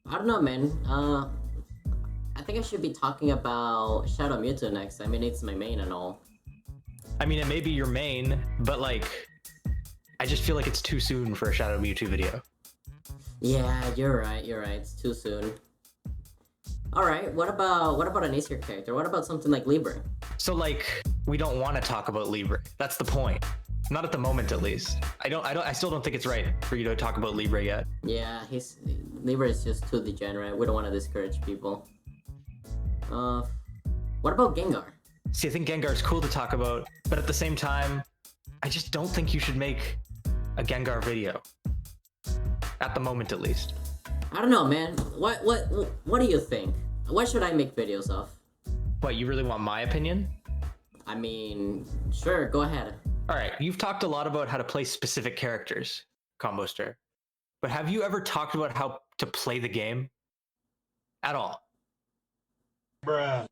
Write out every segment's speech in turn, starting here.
I don't know, man. I think I should be talking about Shadow Mewtwo next. I mean, it's my main and all. I mean, it may be your main, but like, I just feel like it's too soon for a Shadow Mewtwo video. Yeah, you're right. You're right. It's too soon. All right. What about an easier character? What about something like Libre? So like, we don't want to talk about Libre. That's the point. Not at the moment, at least. I still don't think it's right for you to talk about Libre yet. Yeah, Libre is just too degenerate. We don't want to discourage people. What about Gengar? See, I think Gengar's cool to talk about, but at the same time, I just don't think you should make a Gengar video. At the moment, at least. I don't know, man. What do you think? What should I make videos of? What, you really want my opinion? I mean, sure, go ahead. Alright, you've talked a lot about how to play specific characters, Comboster. But have you ever talked about how to play the game? At all? Bruh.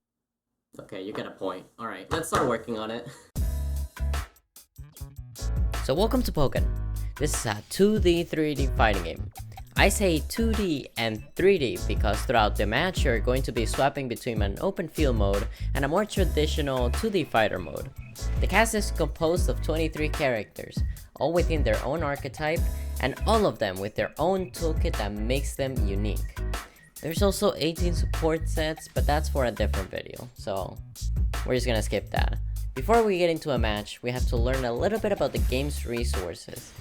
Okay, you get a point. Alright, let's start working on it. So welcome to Pokken. This is a 2D 3D fighting game. I say 2D and 3D because throughout the match you're going to be swapping between an open field mode and a more traditional 2D fighter mode. The cast is composed of 23 characters, all within their own archetype, and all of them with their own toolkit that makes them unique. There's also 18 support sets, but that's for a different video, so we're just gonna skip that. Before we get into a match, we have to learn a little bit about the game's resources.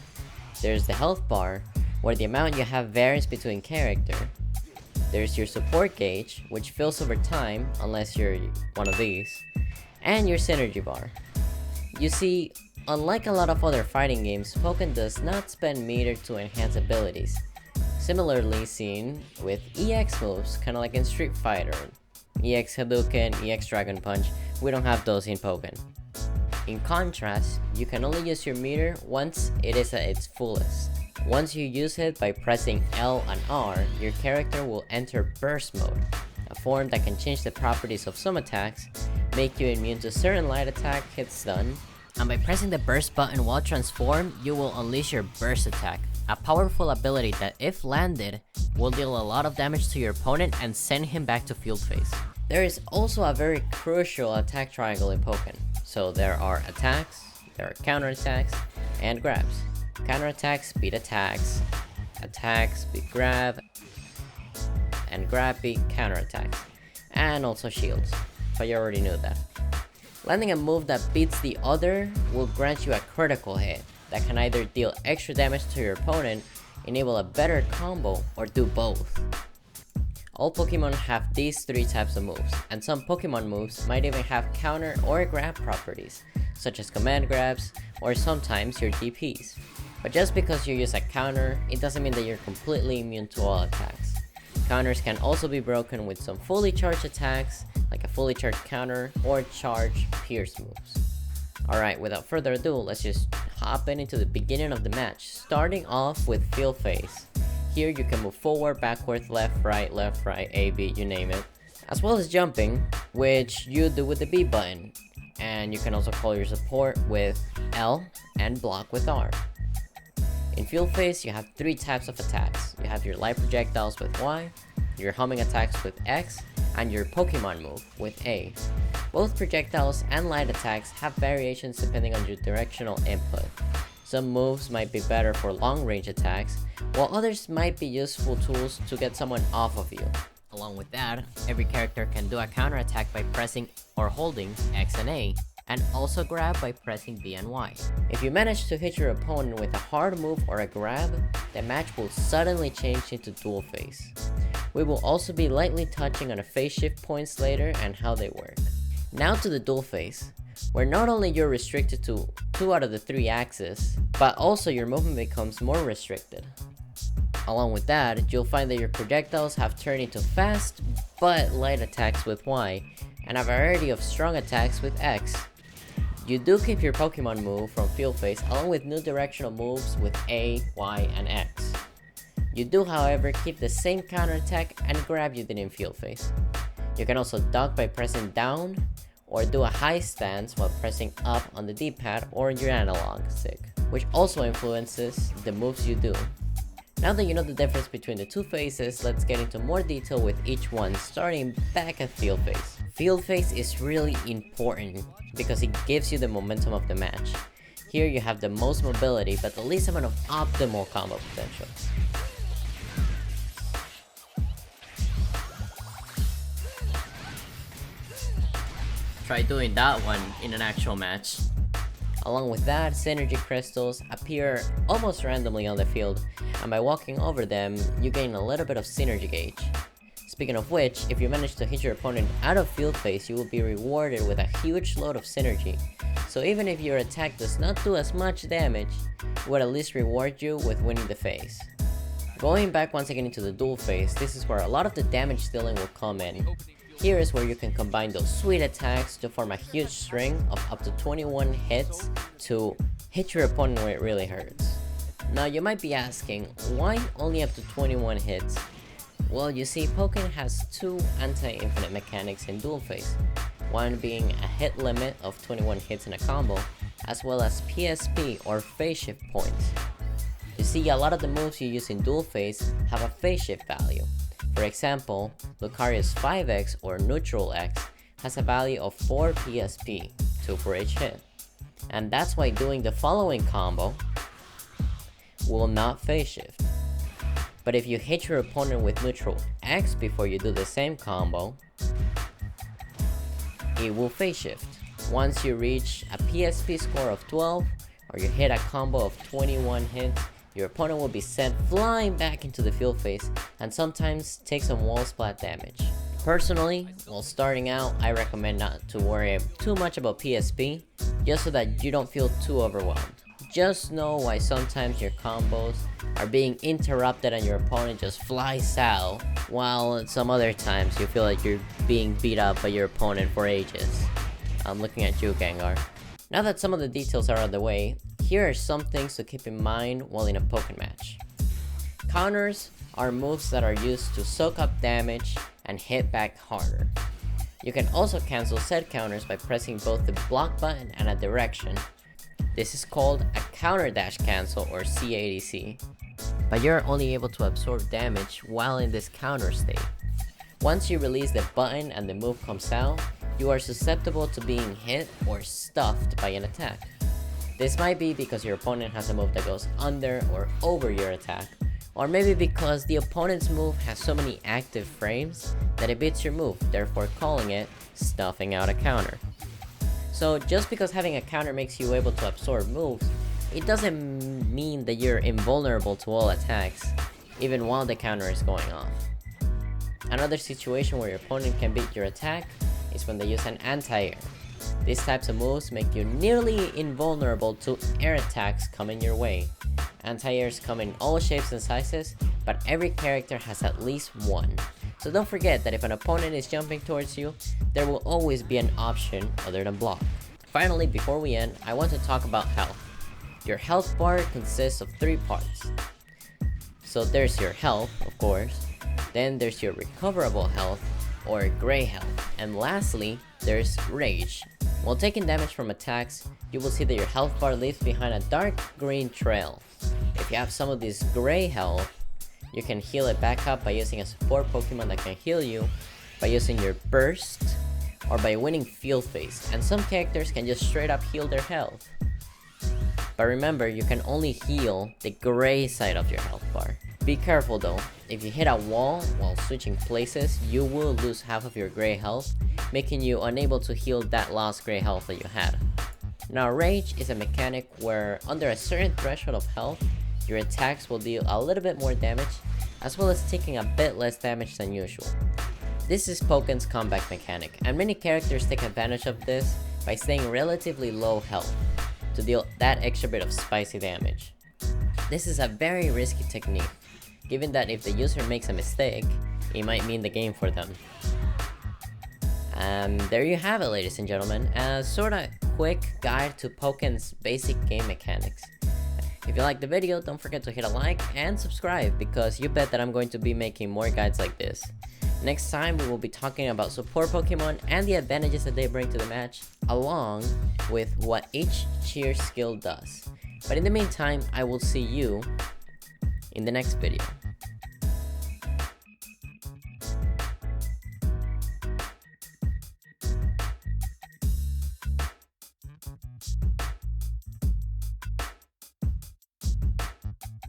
There's the health bar, where the amount you have varies between character. There's your support gauge, which fills over time, unless you're one of these, and your synergy bar. You see, unlike a lot of other fighting games, Pokken does not spend meter to enhance abilities. Similarly seen with EX moves, kinda like in Street Fighter. EX Hadouken, EX Dragon Punch, we don't have those in Pokken. In contrast, you can only use your meter once it is at its fullest. Once you use it by pressing L and R, your character will enter Burst Mode, a form that can change the properties of some attacks, make you immune to certain light attack hits done, and by pressing the Burst button while transformed, you will unleash your Burst attack, a powerful ability that if landed, will deal a lot of damage to your opponent and send him back to field phase. There is also a very crucial attack triangle in Pokken. So there are attacks, there are counterattacks, and grabs. Counterattacks beat attacks, attacks beat grab, and grab beat counterattacks, and also shields, but you already knew that. Landing a move that beats the other will grant you a critical hit that can either deal extra damage to your opponent, enable a better combo, or do both. All Pokemon have these three types of moves, and some Pokemon moves might even have counter or grab properties, such as command grabs, or sometimes your DPs. But just because you use a counter, it doesn't mean that you're completely immune to all attacks. Counters can also be broken with some fully charged attacks, like a fully charged counter or charged pierce moves. Alright, without further ado, let's just hop into the beginning of the match, starting off with field phase. Here you can move forward, backward, left, right, A, B, you name it. As well as jumping, which you do with the B button. And you can also call your support with L and block with R. In field phase, you have three types of attacks. You have your light projectiles with Y, your homing attacks with X, and your Pokemon move with A. Both projectiles and light attacks have variations depending on your directional input. Some moves might be better for long-range attacks, while others might be useful tools to get someone off of you. Along with that, every character can do a counterattack by pressing or holding X and A, and also grab by pressing B and Y. If you manage to hit your opponent with a hard move or a grab, the match will suddenly change into duel phase. We will also be lightly touching on the phase shift points later and how they work. Now to the duel phase, where not only you're restricted to 2 out of the 3 axes, but also your movement becomes more restricted. Along with that, you'll find that your projectiles have turned into fast but light attacks with Y, and a variety of strong attacks with X. You do keep your Pokemon move from field phase along with new directional moves with A, Y, and X. You do however keep the same counterattack and grab you did in field phase. You can also duck by pressing down, or do a high stance while pressing up on the D-pad or your analog stick, which also influences the moves you do. Now that you know the difference between the two phases, let's get into more detail with each one, starting back at field phase. Field phase is really important because it gives you the momentum of the match. Here you have the most mobility but the least amount of optimal combo potential. Try doing that one in an actual match. Along with that, synergy crystals appear almost randomly on the field, and by walking over them, you gain a little bit of synergy gauge. Speaking of which, if you manage to hit your opponent out of field phase, you will be rewarded with a huge load of synergy. So even if your attack does not do as much damage, it would at least reward you with winning the phase. Going back once again into the duel phase, this is where a lot of the damage dealing will come in. Here is where you can combine those sweet attacks to form a huge string of up to 21 hits to hit your opponent where it really hurts. Now you might be asking, why only up to 21 hits? Well, you see, Pokken has two anti-infinite mechanics in duel phase, one being a hit limit of 21 hits in a combo, as well as PSP or phase shift points. You see, a lot of the moves you use in duel phase have a phase shift value. For example, Lucario's 5x or Neutral X has a value of 4 PSP, 2 for each hit. And that's why doing the following combo will not phase shift. But if you hit your opponent with Neutral X before you do the same combo, it will phase shift. Once you reach a PSP score of 12, or you hit a combo of 21 hits, your opponent will be sent flying back into the field phase and sometimes take some wall splat damage. Personally, while starting out, I recommend not to worry too much about PSP, just so that you don't feel too overwhelmed. Just know why sometimes your combos are being interrupted and your opponent just flies out, while some other times you feel like you're being beat up by your opponent for ages. I'm looking at you, Gengar. Now that some of the details are out of the way, here are some things to keep in mind while in a Pokken match. Counters are moves that are used to soak up damage and hit back harder. You can also cancel said counters by pressing both the block button and a direction. This is called a counter dash cancel or CADC, but you're only able to absorb damage while in this counter state. Once you release the button and the move comes out, you are susceptible to being hit or stuffed by an attack. This might be because your opponent has a move that goes under or over your attack, or maybe because the opponent's move has so many active frames that it beats your move, therefore calling it stuffing out a counter. So just because having a counter makes you able to absorb moves, it doesn't mean that you're invulnerable to all attacks, even while the counter is going off. Another situation where your opponent can beat your attack is when they use an anti-air. These types of moves make you nearly invulnerable to air attacks coming your way. Anti-airs come in all shapes and sizes, but every character has at least one. So don't forget that if an opponent is jumping towards you, there will always be an option other than block. Finally, before we end, I want to talk about health. Your health bar consists of 3 parts. So there's your health, of course, then there's your recoverable health, or gray health, and lastly, there's rage. While taking damage from attacks, you will see that your health bar leaves behind a dark green trail. If you have some of this gray health, you can heal it back up by using a support Pokemon that can heal you, by using your burst, or by winning field phase, and some characters can just straight up heal their health. But remember, you can only heal the gray side of your health bar. Be careful though, if you hit a wall while switching places, you will lose half of your gray health, making you unable to heal that lost gray health that you had. Now rage is a mechanic where under a certain threshold of health, your attacks will deal a little bit more damage, as well as taking a bit less damage than usual. This is Pokken's comeback mechanic, and many characters take advantage of this by staying relatively low health, to deal that extra bit of spicy damage. This is a very risky technique, given that if the user makes a mistake, it might mean the game for them. And there you have it, ladies and gentlemen, a sorta quick guide to Pokken's basic game mechanics. If you liked the video, don't forget to hit a like and subscribe, because you bet that I'm going to be making more guides like this. Next time we will be talking about support Pokemon and the advantages that they bring to the match, along with what each cheer skill does. But in the meantime, I will see you in the next video.